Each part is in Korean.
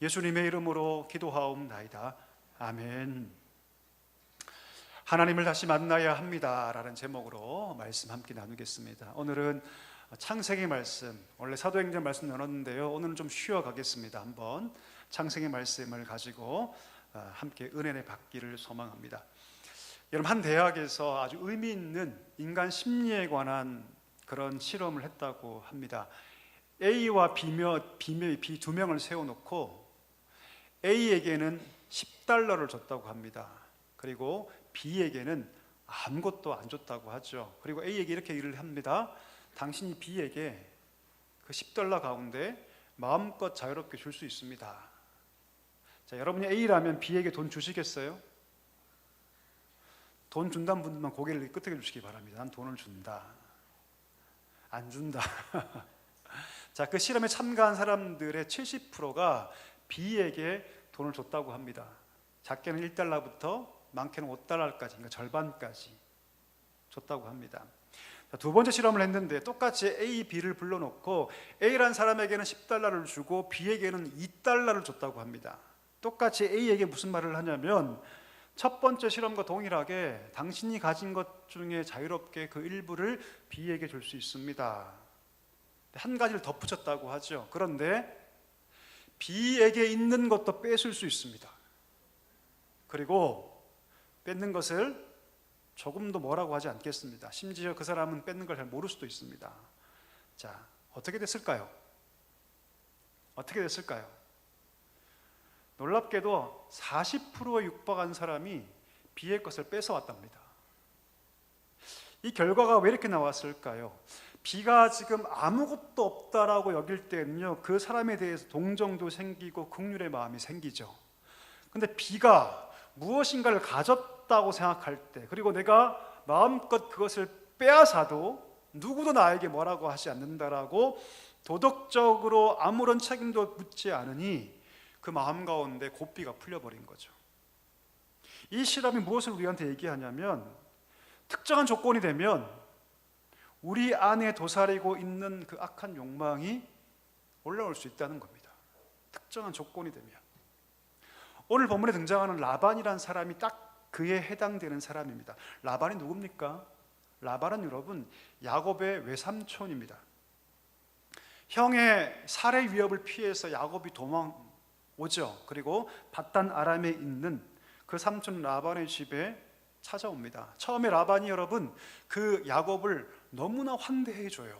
예수님의 이름으로 기도하옵나이다. 아멘. 하나님을 다시 만나야 합니다 라는 제목으로 말씀 함께 나누겠습니다. 오늘은 창세기 말씀, 원래 사도행전 말씀 나눴는데요, 오늘은 좀 쉬어가겠습니다. 한번 창세기 말씀을 가지고 함께 은혜를 받기를 소망합니다. 여러분, 한 대학에서 아주 의미 있는 인간 심리에 관한 그런 실험을 했다고 합니다. A와 B 두 명을 세워놓고 A에게는 $10를 줬다고 합니다. 그리고 B에게는 아무것도 안 줬다고 하죠. 그리고 A에게 이렇게 일을 합니다. 당신이 B에게 그 $10 가운데 마음껏 자유롭게 줄 수 있습니다. 자, 여러분이 A라면 B에게 돈 주시겠어요? 돈 준다는 분들만 고개를 끄덕여 주시기 바랍니다. 난 돈을 준다. 안 준다. 자, 그 실험에 참가한 사람들의 70%가 B에게 돈을 줬다고 합니다. 작게는 $1부터 많게는 $5까지, 그러니까 절반까지 줬다고 합니다. 자, 두 번째 실험을 했는데 똑같이 A, B를 불러놓고 A라는 사람에게는 $10를 주고 B에게는 $2를 줬다고 합니다. 똑같이 A에게 무슨 말을 하냐면, 첫 번째 실험과 동일하게 당신이 가진 것 중에 자유롭게 그 일부를 B에게 줄 수 있습니다. 한 가지를 덧붙였다고 하죠. 그런데 B에게 있는 것도 뺏을 수 있습니다. 그리고 뺏는 것을 조금도 뭐라고 하지 않겠습니다. 심지어 그 사람은 뺏는 걸 잘 모를 수도 있습니다. 자, 어떻게 됐을까요? 어떻게 됐을까요? 놀랍게도 40%에 육박한 사람이 B의 것을 뺏어왔답니다. 이 결과가 왜 이렇게 나왔을까요? B가 지금 아무것도 없다라고 여길 때는요, 그 사람에 대해서 동정도 생기고 긍휼의 마음이 생기죠. 근데 B가 무엇인가를 가졌다고 생각할 때, 그리고 내가 마음껏 그것을 빼앗아도 누구도 나에게 뭐라고 하지 않는다라고 도덕적으로 아무런 책임도 묻지 않으니 그 마음 가운데 고삐가 풀려버린 거죠. 이 실험이 무엇을 우리한테 얘기하냐면, 특정한 조건이 되면 우리 안에 도사리고 있는 그 악한 욕망이 올라올 수 있다는 겁니다. 특정한 조건이 되면. 오늘 본문에 등장하는 라반이라는 사람이 딱 그에 해당되는 사람입니다. 라반이 누굽니까? 라반은 여러분 야곱의 외삼촌입니다. 형의 살해 위협을 피해서 야곱이 도망오죠. 그리고 밧단 아람에 있는 그 삼촌 라반의 집에 찾아옵니다. 처음에 라반이 여러분 그 야곱을 너무나 환대해줘요.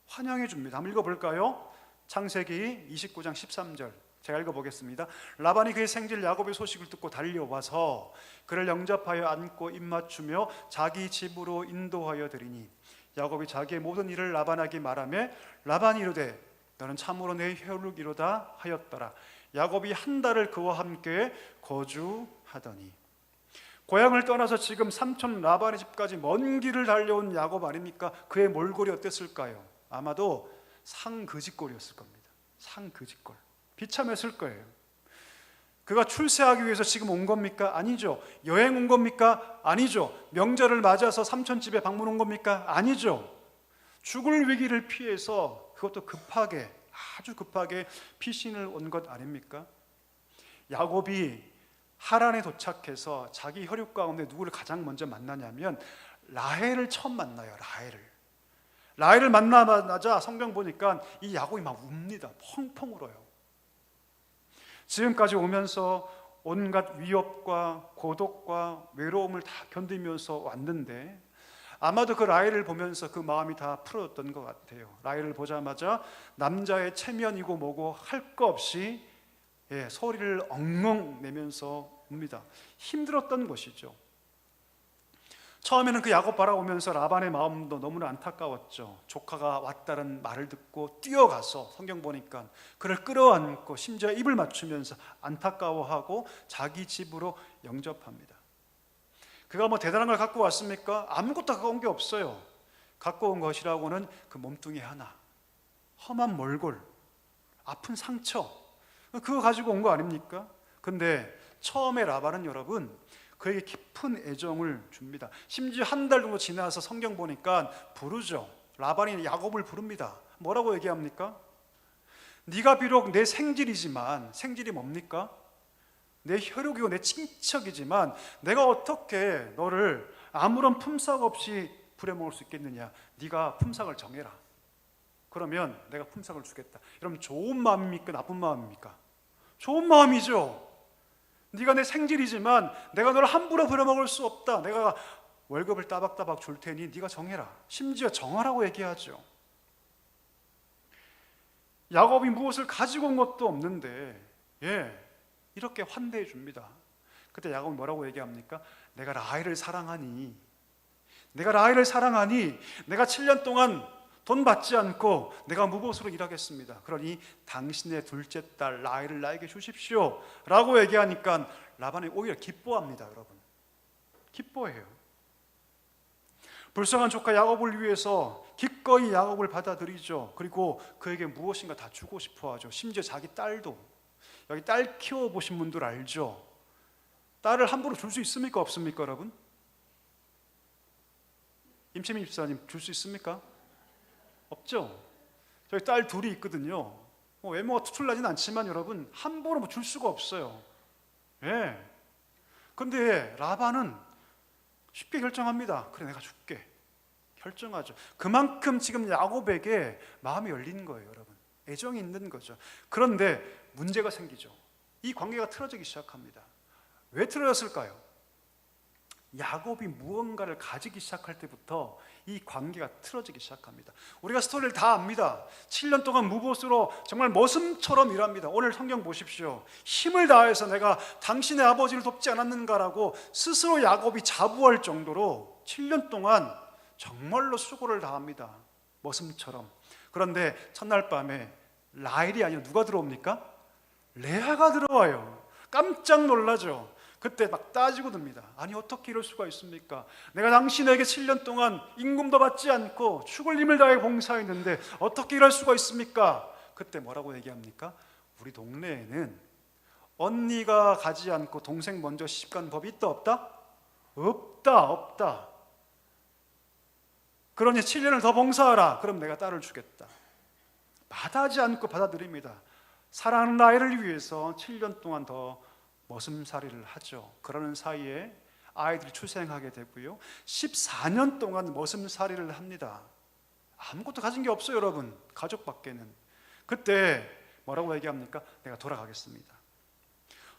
환영해줍니다. 한번 읽어볼까요? 창세기 29장 13절 제가 읽어보겠습니다. 라반이 그의 생질 야곱의 소식을 듣고 달려와서 그를 영접하여 안고 입맞추며 자기 집으로 인도하여 드리니, 야곱이 자기의 모든 일을 라반에게 말하며 라반이 이르되 너는 참으로 내 혈육이로다 하였더라. 야곱이 한 달을 그와 함께 거주하더니. 고향을 떠나서 지금 삼촌 라반의 집까지 먼 길을 달려온 야곱 아닙니까? 그의 몰골이 어땠을까요? 아마도 상그짓골이었을 겁니다. 상그짓골. 비참했을 거예요. 그가 출세하기 위해서 지금 온 겁니까? 아니죠. 여행 온 겁니까? 아니죠. 명절을 맞아서 삼촌 집에 방문 온 겁니까? 아니죠. 죽을 위기를 피해서 그것도 급하게, 아주 급하게 피신을 온 것 아닙니까? 야곱이 하란에 도착해서 자기 혈육 가운데 누구를 가장 먼저 만나냐면 라헬을 처음 만나요. 라헬을 만나자마자 성경 보니까 이 야곱이 막 웁니다. 펑펑 울어요. 지금까지 오면서 온갖 위협과 고독과 외로움을 다 견디면서 왔는데 아마도 그 라헬을 보면서 그 마음이 다 풀어졌던 것 같아요. 라헬을 보자마자 남자의 체면이고 뭐고 할 거 없이 소리를 엉엉 내면서 웁니다. 힘들었던 것이죠. 처음에는 그 야곱 바라보면서 라반의 마음도 너무나 안타까웠죠. 조카가 왔다는 말을 듣고 뛰어가서 성경 보니까 그를 끌어안고 심지어 입을 맞추면서 안타까워하고 자기 집으로 영접합니다. 그가 뭐 대단한 걸 갖고 왔습니까? 아무것도 갖고 온 게 없어요. 갖고 온 것이라고는 그 몸뚱이 하나, 험한 몰골, 아픈 상처, 그거 가지고 온 거 아닙니까? 근데 처음에 라반은 여러분 그에게 깊은 애정을 줍니다. 심지어 한 달 정도 지나서 성경 보니까 부르죠. 라반이 야곱을 부릅니다. 뭐라고 얘기합니까? 네가 비록 내 생질이지만, 생질이 뭡니까? 내 혈육이고 내 친척이지만 내가 어떻게 너를 아무런 품삯 없이 부려먹을 수 있겠느냐? 네가 품삯을 정해라. 그러면 내가 품삯을 주겠다. 여러분, 좋은 마음입니까? 나쁜 마음입니까? 좋은 마음이죠. 네가 내 생질이지만 내가 너를 함부로 부려먹을 수 없다. 내가 월급을 따박따박 줄 테니 네가 정해라. 심지어 정하라고 얘기하죠. 야곱이 무엇을 가지고 온 것도 없는데 이렇게 환대해 줍니다. 그때 야곱은 뭐라고 얘기합니까? 내가 라헬을 사랑하니 내가 7년 동안 돈 받지 않고 내가 무보수로 일하겠습니다. 그러니 당신의 둘째 딸 라헬을 나에게 주십시오 라고 얘기하니까 라반이 오히려 기뻐합니다. 여러분, 기뻐해요. 불쌍한 조카 야곱을 위해서 기꺼이 야곱을 받아들이죠. 그리고 그에게 무엇인가 다 주고 싶어 하죠. 심지어 자기 딸도, 여기 딸 키워보신 분들 알죠? 딸을 함부로 줄 수 있습니까? 없습니까? 여러분, 임채민 집사님 줄 수 있습니까? 없죠. 저희 딸 둘이 있거든요. 외모가 투출나진 않지만 여러분, 함부로 줄 수가 없어요. 근데 라반은 쉽게 결정합니다. 그래, 내가 줄게. 결정하죠. 그만큼 지금 야곱에게 마음이 열린 거예요. 여러분, 애정이 있는 거죠. 그런데 문제가 생기죠. 이 관계가 틀어지기 시작합니다. 왜 틀어졌을까요? 야곱이 무언가를 가지기 시작할 때부터 이 관계가 틀어지기 시작합니다. 우리가 스토리를 다 압니다. 7년 동안 무보수로 정말 머슴처럼 일합니다. 오늘 성경 보십시오. 힘을 다해서 내가 당신의 아버지를 돕지 않았는가라고 스스로 야곱이 자부할 정도로 7년 동안 정말로 수고를 다합니다. 머슴처럼. 그런데 첫날 밤에 라헬이 아니라 누가 들어옵니까? 레아가 들어와요. 깜짝 놀라죠. 그때 막 따지고 듭니다. 아니, 어떻게 이럴 수가 있습니까? 내가 당신에게 7년 동안 임금도 받지 않고 죽을 힘을 다해 봉사했는데 어떻게 이럴 수가 있습니까? 그때 뭐라고 얘기합니까? 우리 동네에는 언니가 가지 않고 동생 먼저 시집가는 법이 있다 없다? 없다. 그러니 7년을 더 봉사하라. 그럼 내가 딸을 주겠다. 마다하지 않고 받아들입니다. 사랑하는 라헬을 위해서 7년 동안 더 머슴살이를 하죠. 그러는 사이에 아이들이 출생하게 되고요, 14년 동안 머슴살이를 합니다. 아무것도 가진 게 없어요. 여러분, 가족밖에는. 그때 뭐라고 얘기합니까? 내가 돌아가겠습니다.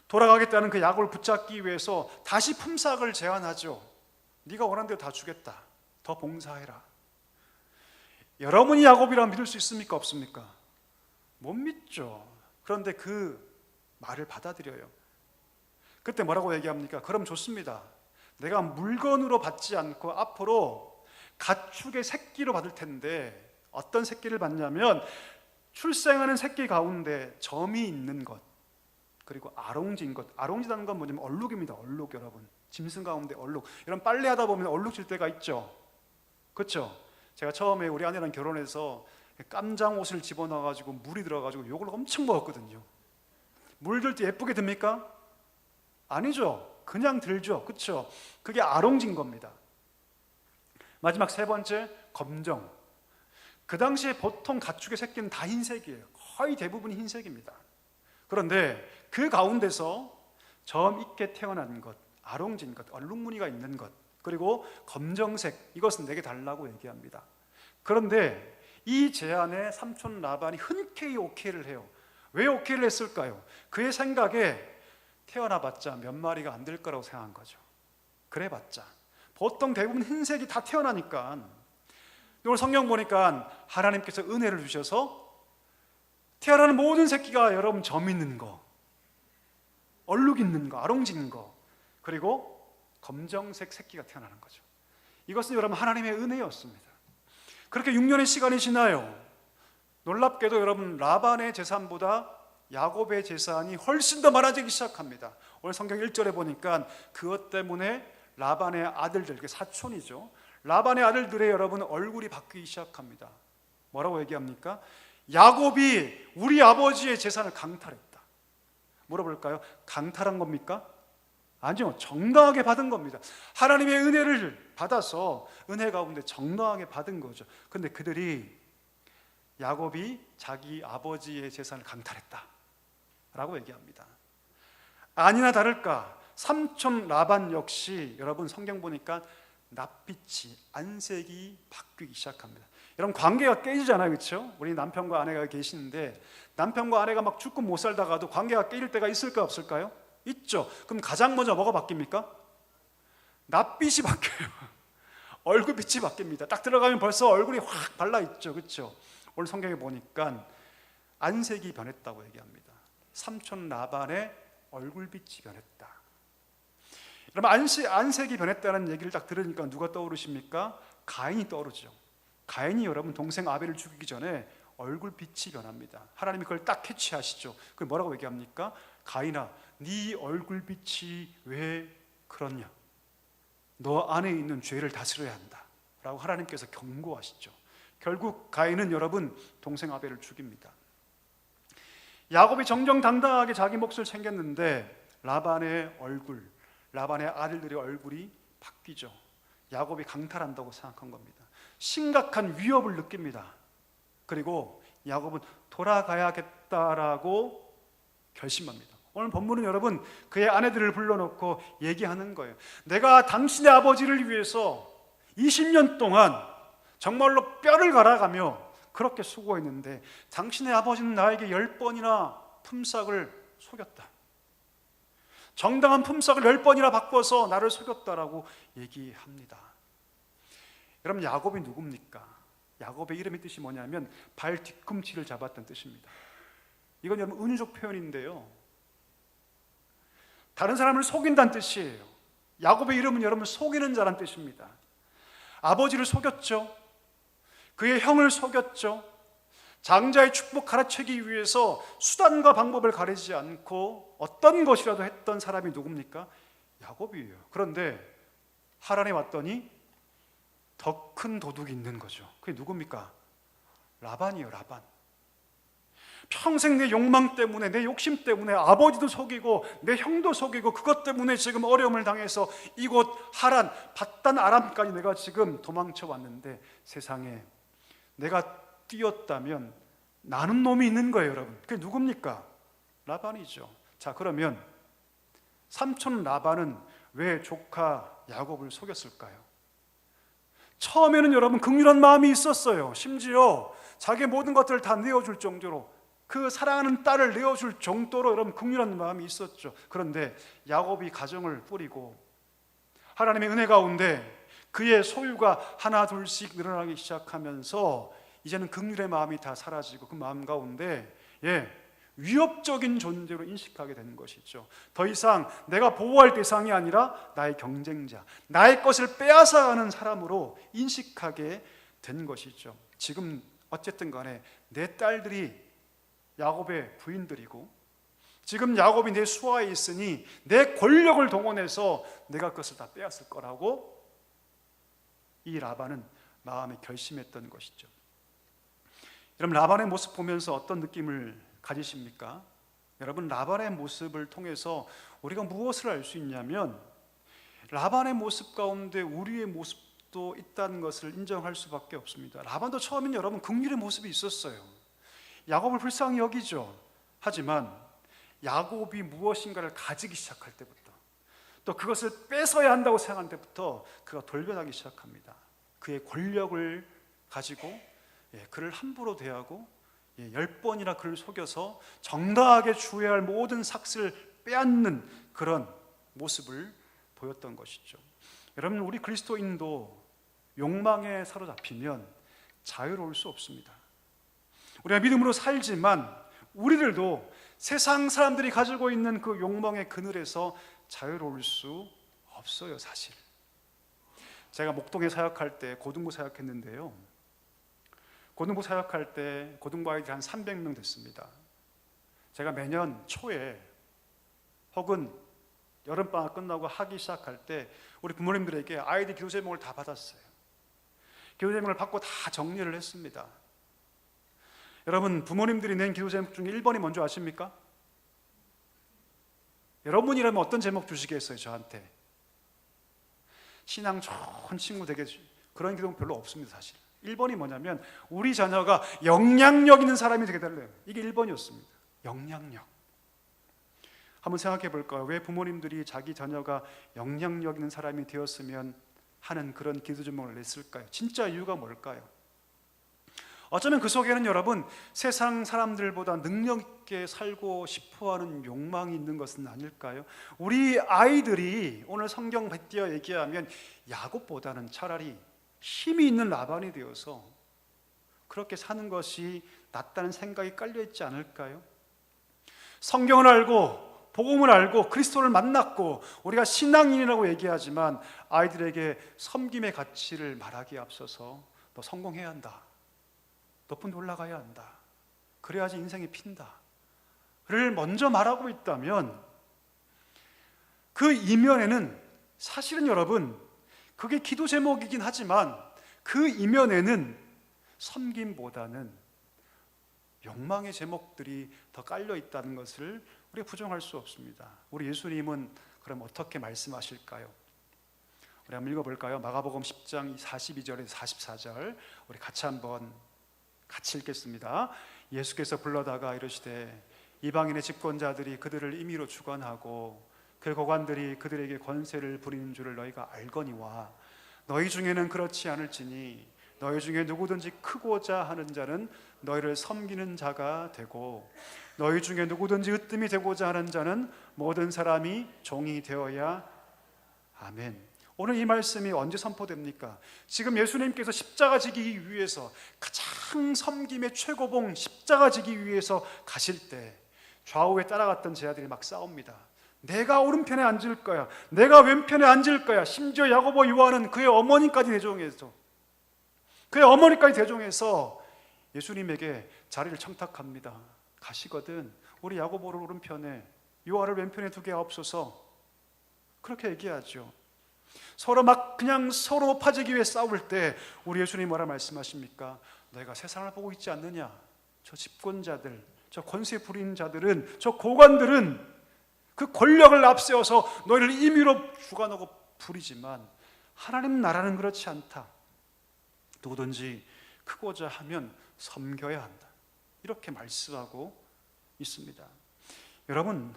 돌아가겠다는 그 야곱을 붙잡기 위해서 다시 품삯을 제안하죠. 네가 원하는 대로 다 주겠다. 더 봉사해라. 여러분이 야곱이라면 믿을 수 있습니까? 없습니까? 못 믿죠. 그런데 그 말을 받아들여요. 그때 뭐라고 얘기합니까? 그럼 좋습니다. 내가 물건으로 받지 않고 앞으로 가축의 새끼로 받을 텐데, 어떤 새끼를 받냐면 출생하는 새끼 가운데 점이 있는 것, 그리고 아롱지인 것. 아롱지라는 건 뭐냐면 얼룩입니다. 얼룩. 여러분, 짐승 가운데 얼룩. 이런 빨래 하다 보면 얼룩 질 때가 있죠. 그렇죠? 제가 처음에 우리 아내랑 결혼해서 깜장 옷을 집어넣어가지고 물이 들어가지고 욕을 엄청 먹었거든요. 물 들 때 예쁘게 듭니까? 아니죠. 그냥 들죠. 그렇죠? 그게 아롱진 겁니다. 마지막 세 번째, 검정. 그 당시에 보통 가축의 새끼는 다 흰색이에요. 거의 대부분이 흰색입니다. 그런데 그 가운데서 점 있게 태어난 것, 아롱진 것, 얼룩무늬가 있는 것, 그리고 검정색, 이것은 내게 달라고 얘기합니다. 그런데 이 제안에 삼촌 라반이 흔쾌히 오케이를 해요. 왜 오케이를 했을까요? 그의 생각에 태어나봤자 몇 마리가 안 될 거라고 생각한 거죠. 그래봤자 보통 대부분 흰색이 다 태어나니까. 오늘 성경 보니까 하나님께서 은혜를 주셔서 태어나는 모든 새끼가 여러분 점 있는 거, 얼룩 있는 거, 아롱진 거, 그리고 검정색 새끼가 태어나는 거죠. 이것은 여러분 하나님의 은혜였습니다. 그렇게 6년의 시간이 지나요. 놀랍게도 여러분 라반의 재산보다 야곱의 재산이 훨씬 더 많아지기 시작합니다. 오늘 성경 1절에 보니까 그것 때문에 라반의 아들들, 사촌이죠, 라반의 아들들의 여러분 얼굴이 바뀌기 시작합니다. 뭐라고 얘기합니까? 야곱이 우리 아버지의 재산을 강탈했다. 물어볼까요? 강탈한 겁니까? 아니요, 정당하게 받은 겁니다. 하나님의 은혜를 받아서 은혜 가운데 정당하게 받은 거죠. 근데 그들이 야곱이 자기 아버지의 재산을 강탈했다라고 얘기합니다. 아니나 다를까 삼촌 라반 역시 여러분 성경 보니까 낯빛이 안색이 바뀌기 시작합니다. 여러분 관계가 깨지잖아요, 그렇죠? 우리 남편과 아내가 계시는데 남편과 아내가 막 죽고 못 살다가도 관계가 깨질 때가 있을까요, 없을까요? 있죠. 그럼 가장 먼저 뭐가 바뀝니까? 낯빛이 바뀌어요. 얼굴빛이 바뀝니다. 딱 들어가면 벌써 얼굴이 확 발라있죠, 그렇죠? 오늘 성경에 보니까 안색이 변했다고 얘기합니다. 삼촌 라반의 얼굴빛이 변했다. 여러분 안색이 변했다는 얘기를 딱 들으니까 누가 떠오르십니까? 가인이 떠오르죠. 가인이 여러분 동생 아벨을 죽이기 전에 얼굴빛이 변합니다. 하나님이 그걸 딱 캐치하시죠. 그걸 뭐라고 얘기합니까? 가인아, 네 얼굴빛이 왜 그렇냐? 너 안에 있는 죄를 다스려야 한다 라고 하나님께서 경고하시죠. 결국 가인은 여러분 동생 아벨을 죽입니다. 야곱이 정정당당하게 자기 몫을 챙겼는데 라반의 얼굴, 라반의 아들들의 얼굴이 바뀌죠. 야곱이 강탈한다고 생각한 겁니다. 심각한 위협을 느낍니다. 그리고 야곱은 돌아가야겠다라고 결심합니다. 오늘 본문은 여러분 그의 아내들을 불러놓고 얘기하는 거예요. 내가 당신의 아버지를 위해서 20년 동안 정말로 뼈를 갈아가며 그렇게 수고했는데 당신의 아버지는 나에게 10번이나 품삯을 속였다. 정당한 품삯을 10번이나 바꿔서 나를 속였다라고 얘기합니다. 여러분 야곱이 누굽니까? 야곱의 이름의 뜻이 뭐냐면 발 뒤꿈치를 잡았다는 뜻입니다. 이건 여러분 은유적 표현인데요, 다른 사람을 속인다는 뜻이에요. 야곱의 이름은 여러분 속이는 자란 뜻입니다. 아버지를 속였죠. 그의 형을 속였죠. 장자의 축복 가르치기 위해서 수단과 방법을 가리지 않고 어떤 것이라도 했던 사람이 누굽니까? 야곱이에요. 그런데 하란에 왔더니 더 큰 도둑이 있는 거죠. 그게 누굽니까? 라반이에요. 라반. 평생 내 욕망 때문에, 내 욕심 때문에 아버지도 속이고 내 형도 속이고 그것 때문에 지금 어려움을 당해서 이곳 하란, 밧단 아람까지 내가 지금 도망쳐 왔는데 세상에 내가 뛰었다면 나는 놈이 있는 거예요, 여러분. 그게 누굽니까? 라반이죠. 자, 그러면 삼촌 라반은 왜 조카 야곱을 속였을까요? 처음에는 여러분 긍휼한 마음이 있었어요. 심지어 자기 모든 것들을 다 내어줄 정도로, 그 사랑하는 딸을 내어줄 정도로 여러분 긍휼한 마음이 있었죠. 그런데 야곱이 가정을 꾸리고 하나님의 은혜 가운데 그의 소유가 하나 둘씩 늘어나기 시작하면서 이제는 긍휼의 마음이 다 사라지고 그 마음 가운데 위협적인 존재로 인식하게 되는 것이죠. 더 이상 내가 보호할 대상이 아니라 나의 경쟁자, 나의 것을 빼앗아가는 사람으로 인식하게 된 것이죠. 지금 어쨌든 간에 내 딸들이 야곱의 부인들이고 지금 야곱이 내 수하에 있으니 내 권력을 동원해서 내가 그것을 다 빼앗을 거라고 이 라반은 마음에 결심했던 것이죠. 여러분 라반의 모습 보면서 어떤 느낌을 가지십니까? 여러분 라반의 모습을 통해서 우리가 무엇을 알 수 있냐면 라반의 모습 가운데 우리의 모습도 있다는 것을 인정할 수밖에 없습니다. 라반도 처음엔 여러분 긍휼의 모습이 있었어요. 야곱을 불쌍히 여기죠. 하지만 야곱이 무엇인가를 가지기 시작할 때부터, 또 그것을 뺏어야 한다고 생각할 때부터 그가 돌변하기 시작합니다. 그의 권력을 가지고 그를 함부로 대하고 10번이나 그를 속여서 정당하게 주어야 할 모든 삭스를 빼앗는 그런 모습을 보였던 것이죠. 여러분 우리 그리스도인도 욕망에 사로잡히면 자유로울 수 없습니다. 우리가 믿음으로 살지만 우리들도 세상 사람들이 가지고 있는 그 욕망의 그늘에서 자유로울 수 없어요. 사실 제가 목동에 사역할 때 고등부 사역했는데요, 고등부 사역할 때 고등부 아이들이 한 300명 됐습니다. 제가 매년 초에 혹은 여름방학 끝나고 하기 시작할 때 우리 부모님들에게 아이들 기도 제목을 다 받았어요. 기도 제목을 받고 다 정리를 했습니다. 여러분 부모님들이 낸 기도 제목 중에 1번이 뭔지 아십니까? 여러분이라면 어떤 제목 주시겠어요? 저한테 신앙 좋은 친구 되게. 그런 기도는 별로 없습니다. 사실 1번이 뭐냐면 우리 자녀가 영향력 있는 사람이 되게 달래요. 이게 1번이었습니다. 영향력. 한번 생각해 볼까요? 왜 부모님들이 자기 자녀가 영향력 있는 사람이 되었으면 하는 그런 기도 제목을 냈을까요? 진짜 이유가 뭘까요? 어쩌면 그 속에는 여러분 세상 사람들보다 능력 있게 살고 싶어하는 욕망이 있는 것은 아닐까요? 우리 아이들이 오늘 성경 뱉어 얘기하면 야곱보다는 차라리 힘이 있는 라반이 되어서 그렇게 사는 것이 낫다는 생각이 깔려있지 않을까요? 성경을 알고 복음을 알고 그리스도를 만났고 우리가 신앙인이라고 얘기하지만 아이들에게 섬김의 가치를 말하기에 앞서서 너 성공해야 한다, 높은 데 올라가야 한다, 그래야지 인생이 핀다 를 먼저 말하고 있다면 그 이면에는 사실은 여러분 그게 기도 제목이긴 하지만 그 이면에는 섬김보다는 욕망의 제목들이 더 깔려 있다는 것을 우리가 부정할 수 없습니다. 우리 예수님은 그럼 어떻게 말씀하실까요? 우리 한번 읽어볼까요? 마가복음 10장 42절에서 44절 우리 같이 읽겠습니다. 예수께서 불러다가 이르시되 이방인의 집권자들이 그들을 임의로 주관하고 그 고관들이 그들에게 권세를 부리는 줄을 너희가 알거니와 너희 중에는 그렇지 않을지니 너희 중에 누구든지 크고자 하는 자는 너희를 섬기는 자가 되고 너희 중에 누구든지 으뜸이 되고자 하는 자는 모든 사람이 종이 되어야. 아멘. 오늘 이 말씀이 언제 선포됩니까? 지금 예수님께서 십자가 지기 위해서 가장 섬김의 최고봉 십자가 지기 위해서 가실 때 좌우에 따라갔던 제자들이 막 싸웁니다. 내가 오른편에 앉을 거야, 내가 왼편에 앉을 거야. 심지어 야고보 요한은 그의 어머니까지 대종해서 예수님에게 자리를 청탁합니다. 가시거든 우리 야고보를 오른편에 요한을 왼편에 두게 하옵소서. 그렇게 얘기하죠. 서로 높아지기 위해 싸울 때 우리 예수님이 뭐라 말씀하십니까? 너희가 세상을 보고 있지 않느냐? 저 집권자들, 저 권세 부리는 자들은, 저 고관들은 그 권력을 앞세워서 너희를 임의로 주관하고 부리지만 하나님 나라는 그렇지 않다. 누구든지 크고자 하면 섬겨야 한다. 이렇게 말씀하고 있습니다. 여러분,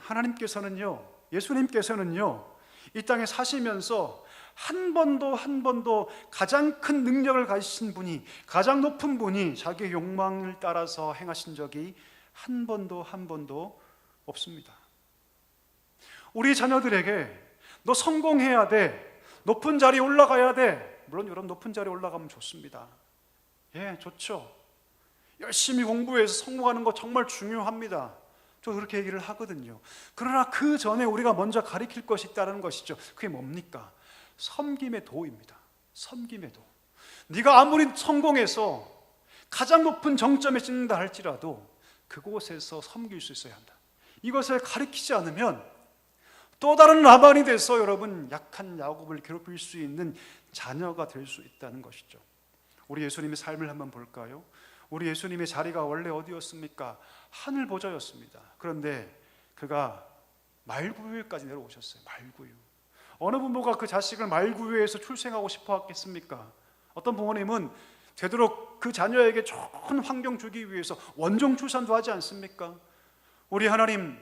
예수님께서는요 이 땅에 사시면서 한 번도 가장 큰 능력을 가지신 분이, 가장 높은 분이 자기의 욕망을 따라서 행하신 적이 한 번도 없습니다. 우리 자녀들에게 너 성공해야 돼, 높은 자리에 올라가야 돼. 물론 여러분 높은 자리에 올라가면 좋습니다. 예, 좋죠. 열심히 공부해서 성공하는 거 정말 중요합니다. 저 그렇게 얘기를 하거든요. 그러나 그 전에 우리가 먼저 가리킬 것이 있다는 것이죠. 그게 뭡니까? 섬김의 도입니다. 섬김의 도. 네가 아무리 성공해서 가장 높은 정점에 찍는다 할지라도 그곳에서 섬길 수 있어야 한다. 이것을 가리키지 않으면 또 다른 라반이 돼서 여러분 약한 야곱을 괴롭힐 수 있는 자녀가 될 수 있다는 것이죠. 우리 예수님의 삶을 한번 볼까요? 우리 예수님의 자리가 원래 어디였습니까? 하늘 보좌였습니다. 그런데 그가 말구유에까지 내려오셨어요. 말구유. 어느 부모가 그 자식을 말구유에서 출생하고 싶어 했겠습니까? 어떤 부모님은 되도록 그 자녀에게 좋은 환경 주기 위해서 원종 출산도 하지 않습니까? 우리 하나님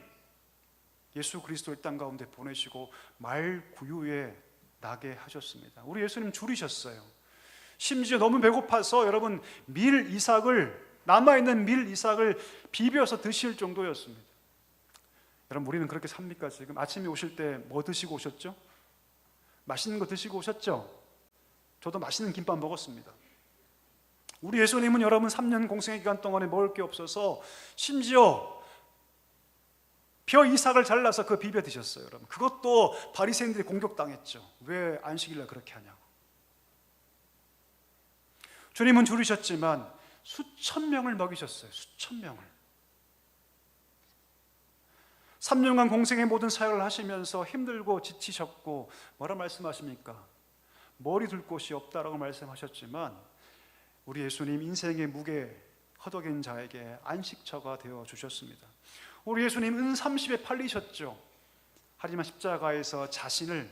예수 그리스도를 땅 가운데 보내시고 말구유에 나게 하셨습니다. 우리 예수님 줄이셨어요. 심지어 너무 배고파서 여러분 남아있는 밀 이삭을 비벼서 드실 정도였습니다. 여러분 우리는 그렇게 삽니까? 지금 아침에 오실 때 뭐 드시고 오셨죠? 맛있는 거 드시고 오셨죠? 저도 맛있는 김밥 먹었습니다. 우리 예수님은 여러분 3년 공생의 기간 동안에 먹을 게 없어서 심지어 벼 이삭을 잘라서 그 비벼 드셨어요. 여러분 그것도 바리새인들이 공격당했죠. 왜 안식일날 그렇게 하냐고. 주님은 줄이셨지만 수천 명을 먹이셨어요. 수천 명을. 3년간 공생의 모든 사역을 하시면서 힘들고 지치셨고 뭐라 말씀하십니까? 머리 둘 곳이 없다라고 말씀하셨지만 우리 예수님 인생의 무게 허덕인 자에게 안식처가 되어 주셨습니다. 우리 예수님 은 30에 팔리셨죠. 하지만 십자가에서 자신을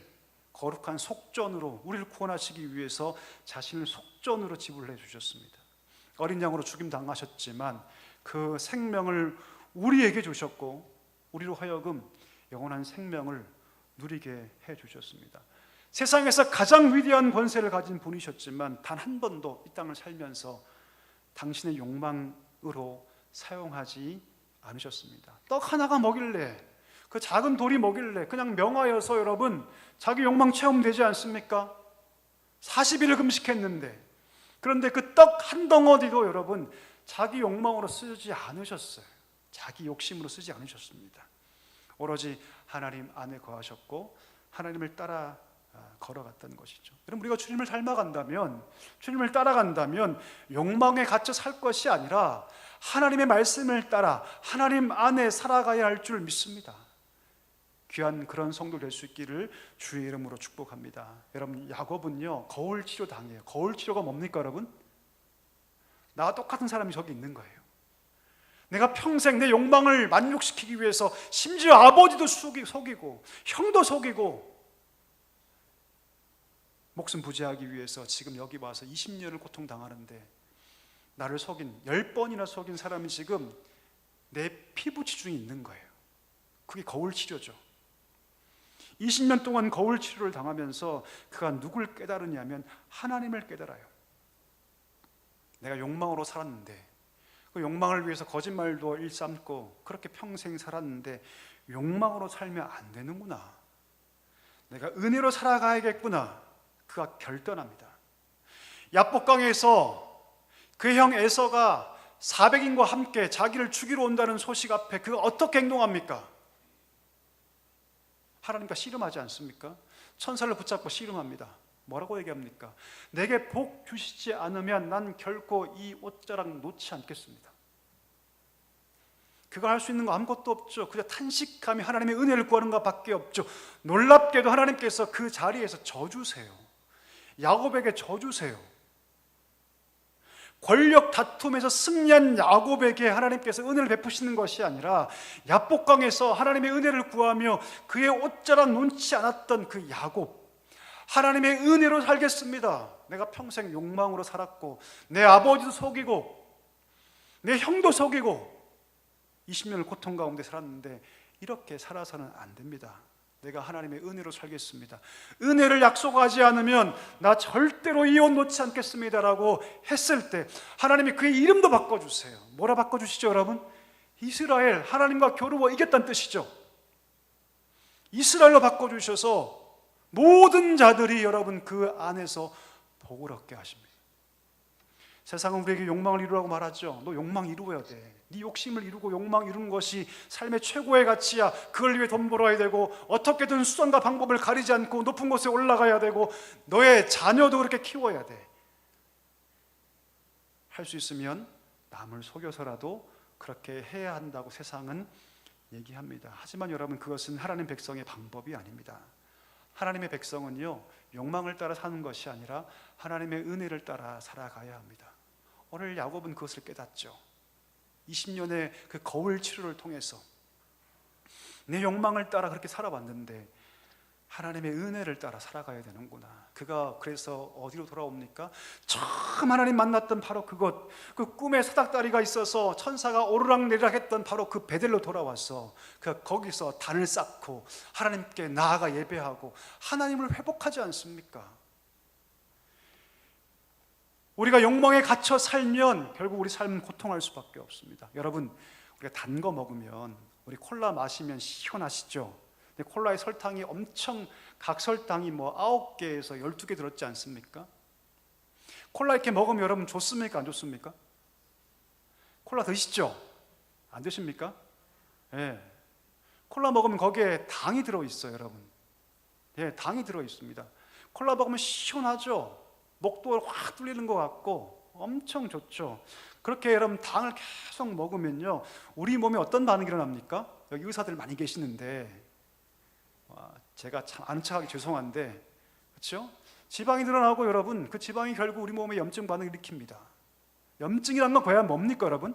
거룩한 속전으로 우리를 구원하시기 위해서 자신을 속전으로 지불해 주셨습니다. 어린 양으로 죽임 당하셨지만 그 생명을 우리에게 주셨고 우리로 하여금 영원한 생명을 누리게 해 주셨습니다. 세상에서 가장 위대한 권세를 가진 분이셨지만 단 한 번도 이 땅을 살면서 당신의 욕망으로 사용하지 않으셨습니다. 떡 하나가 뭐길래, 그 작은 돌이 뭐길래 그냥 명하여서 여러분 자기 욕망 체험되지 않습니까? 40일을 금식했는데, 그런데 그 떡 한 덩어리도 여러분 자기 욕망으로 쓰지 않으셨어요. 자기 욕심으로 쓰지 않으셨습니다. 오로지 하나님 안에 거하셨고 하나님을 따라 걸어갔던 것이죠. 여러분, 우리가 주님을 닮아간다면, 주님을 따라간다면 욕망에 갇혀 살 것이 아니라 하나님의 말씀을 따라 하나님 안에 살아가야 할 줄 믿습니다. 귀한 그런 성도 될 수 있기를 주의 이름으로 축복합니다. 여러분, 야곱은요 거울 치료 당해요. 거울 치료가 뭡니까 여러분? 나와 똑같은 사람이 저기 있는 거예요. 내가 평생 내 욕망을 만족시키기 위해서 심지어 아버지도 속이고 형도 속이고 목숨 부지하기 위해서 지금 여기 와서 20년을 고통당하는데, 나를 속인 10번이나 속인 사람이 지금 내 피부 치중에 있는 거예요. 그게 거울 치료죠. 20년 동안 거울 치료를 당하면서 그가 누굴 깨달으냐면 하나님을 깨달아요. 내가 욕망으로 살았는데, 그 욕망을 위해서 거짓말도 일삼고 그렇게 평생 살았는데 욕망으로 살면 안 되는구나, 내가 은혜로 살아가야겠구나, 그가 결단합니다. 야복강에서 그의 형 에서가 400인과 함께 자기를 죽이러 온다는 소식 앞에 그가 어떻게 행동합니까? 하나님과 씨름하지 않습니까? 천사를 붙잡고 씨름합니다. 뭐라고 얘기합니까? 내게 복 주시지 않으면 난 결코 이 옷자락 놓지 않겠습니다. 그가 할 수 있는 거 아무것도 없죠. 그저 탄식하며 하나님의 은혜를 구하는 것밖에 없죠. 놀랍게도 하나님께서 그 자리에서 져주세요. 야곱에게 져주세요. 권력 다툼에서 승리한 야곱에게 하나님께서 은혜를 베푸시는 것이 아니라 야복강에서 하나님의 은혜를 구하며 그의 옷자락 놓지 않았던 그 야곱, 하나님의 은혜로 살겠습니다. 내가 평생 욕망으로 살았고 내 아버지도 속이고 내 형도 속이고 20년을 고통 가운데 살았는데 이렇게 살아서는 안 됩니다. 내가 하나님의 은혜로 살겠습니다. 은혜를 약속하지 않으면 나 절대로 이 옷 놓지 않겠습니다라고 했을 때 하나님이 그의 이름도 바꿔주세요. 뭐라 바꿔주시죠 여러분? 이스라엘, 하나님과 겨루어 이겼다는 뜻이죠. 이스라엘로 바꿔주셔서 모든 자들이 여러분 그 안에서 복을 얻게 하십니다. 세상은 우리에게 욕망을 이루라고 말하죠. 너 욕망 이루어야 돼. 네 욕심을 이루고 욕망 이루는 것이 삶의 최고의 가치야. 그걸 위해 돈 벌어야 되고 어떻게든 수단과 방법을 가리지 않고 높은 곳에 올라가야 되고 너의 자녀도 그렇게 키워야 돼. 할 수 있으면 남을 속여서라도 그렇게 해야 한다고 세상은 얘기합니다. 하지만 여러분, 그것은 하나님 백성의 방법이 아닙니다. 하나님의 백성은요 욕망을 따라 사는 것이 아니라 하나님의 은혜를 따라 살아가야 합니다. 오늘 야곱은 그것을 깨닫죠. 20년의 그 거울 치료를 통해서 내 욕망을 따라 그렇게 살아왔는데 하나님의 은혜를 따라 살아가야 되는구나. 그가 그래서 어디로 돌아옵니까? 처음 하나님 만났던 바로 그곳, 그 꿈에 사닥다리가 있어서 천사가 오르락내리락 했던 바로 그 베델로 돌아와서 그가 거기서 단을 쌓고 하나님께 나아가 예배하고 하나님을 회복하지 않습니까? 우리가 욕망에 갇혀 살면 결국 우리 삶은 고통할 수밖에 없습니다. 여러분, 우리가 단 거 먹으면, 우리 콜라 마시면 시원하시죠? 근데 콜라의 설탕이 엄청, 각 설탕이 뭐 9개에서 12개 들었지 않습니까? 콜라 이렇게 먹으면 여러분 좋습니까? 안 좋습니까? 콜라 드시죠? 안 드십니까? 예. 콜라 먹으면 거기에 당이 들어있어요, 여러분. 예, 당이 들어있습니다. 콜라 먹으면 시원하죠? 목도 확 뚫리는 것 같고 엄청 좋죠. 그렇게 여러분 당을 계속 먹으면요 우리 몸에 어떤 반응이 일어납니까? 여기 의사들 많이 계시는데 제가 참 아는 척하기 죄송한데, 그렇죠? 지방이 늘어나고 여러분 그 지방이 결국 우리 몸에 염증 반응을 일으킵니다. 염증이란 건 과연 뭡니까 여러분?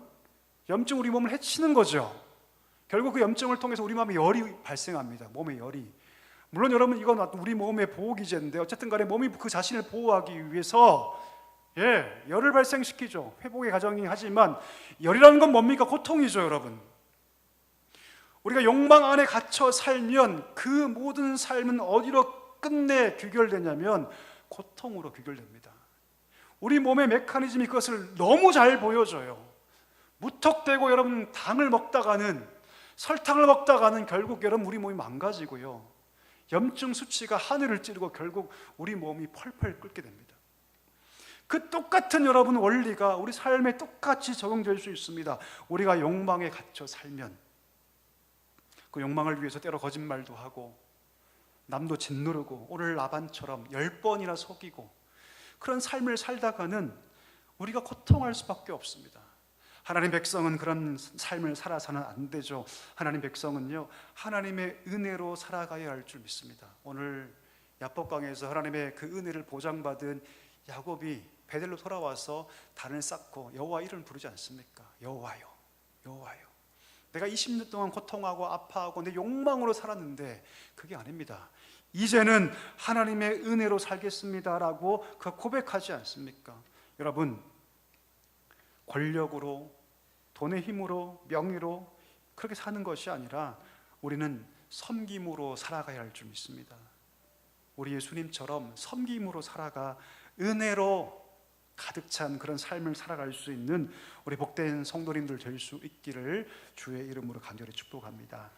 염증 우리 몸을 해치는 거죠. 결국 그 염증을 통해서 우리 몸에 열이 발생합니다. 몸에 열이. 물론 여러분 이건 우리 몸의 보호기제인데 어쨌든 간에 몸이 그 자신을 보호하기 위해서 열을 발생시키죠. 회복의 과정이 하지만 열이라는 건 뭡니까? 고통이죠, 여러분. 우리가 욕망 안에 갇혀 살면 그 모든 삶은 어디로 끝내 귀결되냐면 고통으로 귀결됩니다. 우리 몸의 메커니즘이 그것을 너무 잘 보여줘요. 무턱대고 여러분 당을 먹다가는, 설탕을 먹다가는 결국 여러분 우리 몸이 망가지고요, 염증 수치가 하늘을 찌르고 결국 우리 몸이 펄펄 끓게 됩니다. 그 똑같은 여러분 원리가 우리 삶에 똑같이 적용될 수 있습니다. 우리가 욕망에 갇혀 살면 그 욕망을 위해서 때로 거짓말도 하고 남도 짓누르고 오늘 라반처럼 10번이나 속이고 그런 삶을 살다가는 우리가 고통할 수밖에 없습니다. 하나님 백성은 그런 삶을 살아서는 안 되죠. 하나님 백성은요, 하나님의 은혜로 살아가야 할 줄 믿습니다. 오늘 야복강에서 하나님의 그 은혜를 보장받은 야곱이 베델로 돌아와서 단을 쌓고 여호와 이름을 부르지 않습니까? 여호와요, 여호와요. 내가 20년 동안 고통하고 아파하고 내 욕망으로 살았는데 그게 아닙니다. 이제는 하나님의 은혜로 살겠습니다라고 그 고백하지 않습니까? 여러분, 권력으로, 돈의 힘으로, 명예로 그렇게 사는 것이 아니라 우리는 섬김으로 살아가야 할 줄 믿습니다. 우리 예수님처럼 섬김으로 살아가 은혜로 가득 찬 그런 삶을 살아갈 수 있는 우리 복된 성도님들 될 수 있기를 주의 이름으로 간절히 축복합니다.